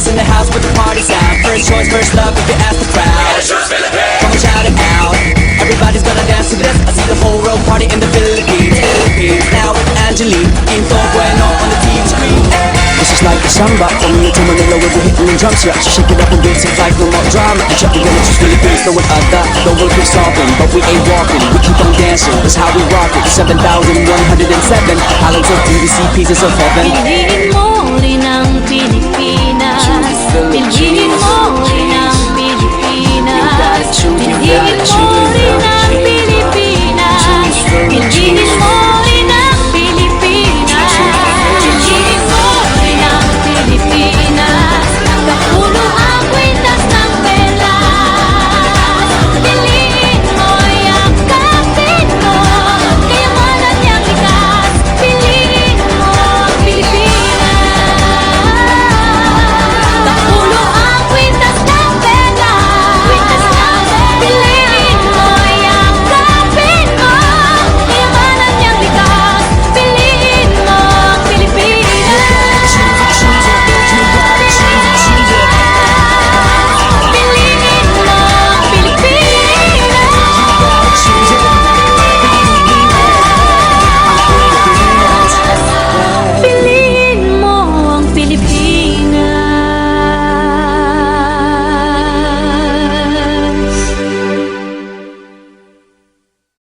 DJs in the house with the party sound. First choice, first love, if you ask the crowd. Come on, shout it out. Everybody's gonna dance to this. I see the whole world party in the Philippines. Now with Angelique, Quinto Bueno on the TV screen. This is like a samba, from me to Manila with the hitting and drums. Yeah, shake it up and dance it like no more drama. And check again, it's just Philippines, no one other. The world keeps talking, but we ain't walking. We keep on dancing, that's how we rock it. 7,107 islands of beauty, see pieces of heaven. Piliin mo rin ang pinig